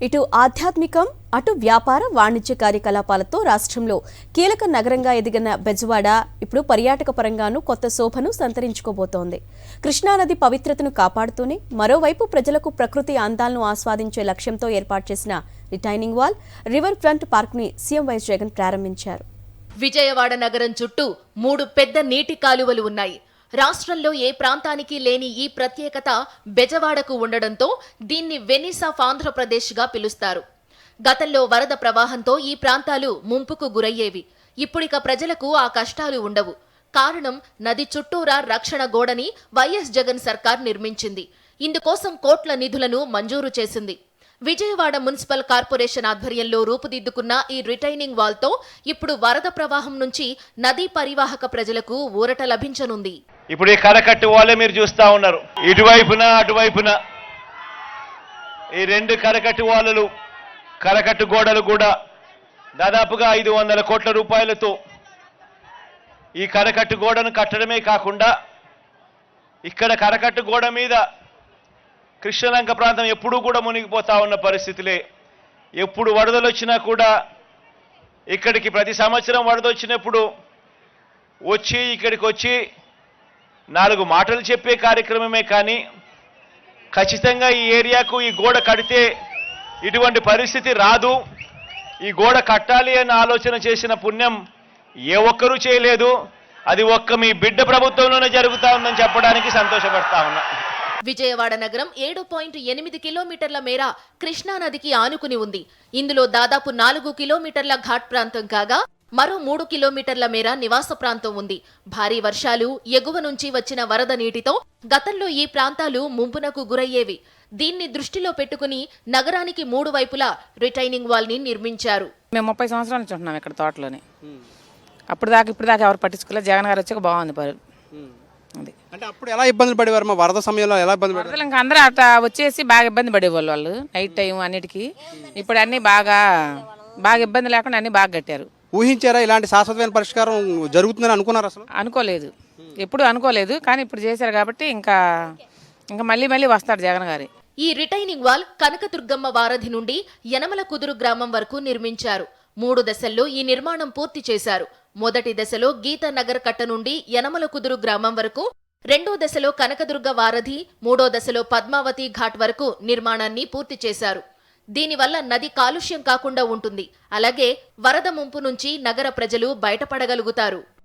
ఇటు ఆధ్యాత్మికం అటు వ్యాపార వాణిజ్య కార్యకలాపాలతో రాష్ట్రంలో కీలక నగరంగా ఎదిగిన బెజవాడ ఇప్పుడు పర్యాటక పరంగానూ కొత్త శోభను సంతరించుకోబోతోంది. కృష్ణానది పవిత్రతను కాపాడుతూనే మరోవైపు ప్రజలకు ప్రకృతి అందాలను ఆస్వాదించే లక్ష్యంతో ఏర్పాటు చేసిన retaining wall river front park ని సీఎం వైఎస్ జగన్ ప్రారంభించారు. విజయవాడ నగరం చుట్టూ 3 పెద్ద నీటి కాలువలు ఉన్నాయి. రాష్ట్రంలో ఏ ప్రాంతానికి లేని ఈ ప్రత్యేకత బెజవాడకు ఉండడంతో దీన్ని వెనిస్ ఆఫ్ ఆంధ్రప్రదేశ్గా పిలుస్తారు. గతంలో వరద ప్రవాహంతో ఈ ప్రాంతాలు ముంపుకు గురయ్యేవి. ఇప్పుడిక ప్రజలకు ఆ కష్టాలు ఉండవు. కారణం నది చుట్టూరా రక్షణ గోడని వైఎస్ జగన్ సర్కార్ నిర్మించింది. ఇందుకోసం కోట్ల నిధులను మంజూరు చేసింది. విజయవాడ మున్సిపల్ కార్పొరేషన్ ఆధ్వర్యంలో రూపుదిద్దుకున్న ఈ రిటైనింగ్ వాల్తో ఇప్పుడు వరద ప్రవాహం నుంచి నదీ పరివాహక ప్రజలకు ఊరట లభించనుంది. ఇప్పుడు ఈ కరకట్టు వాళ్ళే మీరు చూస్తా ఉన్నారు. ఇటువైపున అటువైపున ఈ 2 కరకట్టు వాళ్ళలు కరకట్టు గోడలు కూడా దాదాపుగా 500 కోట్ల రూపాయలతో ఈ కరకట్టు గోడను కట్టడమే కాకుండా ఇక్కడ కరకట్టు గోడ మీద కృష్ణలంక ప్రాంతం ఎప్పుడూ కూడా మునిగిపోతా ఉన్న పరిస్థితులే. ఎప్పుడు వరదలు వచ్చినా కూడా ఇక్కడికి ప్రతి సంవత్సరం వరద వచ్చినప్పుడు వచ్చి ఇక్కడికి వచ్చి 4 మాటలు చెప్పే కార్యక్రమమే కానీ ఖచ్చితంగా ఈ ఏరియాకు ఈ గోడ కడితే ఇటువంటి పరిస్థితి రాదు, ఈ గోడ కట్టాలి అన్న ఆలోచన చేసిన పుణ్యం ఏ ఒక్కరూ చేయలేదు. అది ఒక్క మీ బిడ్డ ప్రభుత్వంలోనే జరుగుతా ఉందని చెప్పడానికి సంతోషపడతా ఉన్నా. విజయవాడ నగరం 7.8 కిలోమీటర్ల మేర కృష్ణానదికి ఆనుకుని ఉంది. ఇందులో దాదాపు 4 కిలోమీటర్ల ఘాట్ ప్రాంతం కాగా మరో 3 కిలోమీటర్ల మేర నివాస ప్రాంతం ఉంది. భారీ వర్షాలు, ఎగువ నుంచి వచ్చిన వరద నీటితో గతంలో ఈ ప్రాంతాలు ముంపునకు గురయ్యేవి. దీన్ని దృష్టిలో పెట్టుకుని నగరానికి 3 వైపులా రిటైనింగ్ వాల్ ని నిర్మించారు. మేము 30 సంవత్సరాల నుంచి ఉంటున్నాం ఇక్కడ తోటలోనే. ఇప్పుడు దాకా ఎవరు పట్టించుకోలేదు. జగన్ గారు వచ్చాక బాగుంది పరు. అంటే అప్పుడు ఎలా ఇబ్బందులు పడేవారు? వరద సమయంలో ఎలా ఇబ్బంది పడేవారు? ఇంకా అందరూ అట్లా వచ్చేసి బాగా ఇబ్బంది పడేవాళ్ళు వాళ్ళు నైట్ టైం అన్నిటికీ. ఇప్పుడు అన్ని బాగా ఇబ్బంది లేకుండా అన్ని బాగా కట్టారు. ఊహించారా ఇలాంటి శాశ్వతమైన పరిష్కారం జరుగుతుందని అనుకున్నారు? అసలు అనుకోలేదు, ఎప్పుడు అనుకోలేదు. కానీ ఇప్పుడు చేశారు కాబట్టి ఇంకా మళ్ళీ వస్తాడు జగన్ గారి. ఈ రిటైనింగ్ వాల్ కనకదుర్గమ్మ వారధి నుండి యనమల కుదురు గ్రామం వరకు నిర్మించారు. 3 దశల్లో ఈ నిర్మాణం పూర్తి చేశారు. మొదటి దశలో గీతానగర్ కట్ట నుండి యనమల కుదురు గ్రామం వరకు, 2వ దశలో కనకదుర్గ వారధి, 3వ దశలో పద్మావతి ఘాట్ వరకు నిర్మాణాన్ని పూర్తి చేశారు. దీనివల్ల నది కాలుష్యం కాకుండా ఉంటుంది. అలాగే వరద ముంపు నుంచి నగర ప్రజలు బయటపడగలుగుతారు.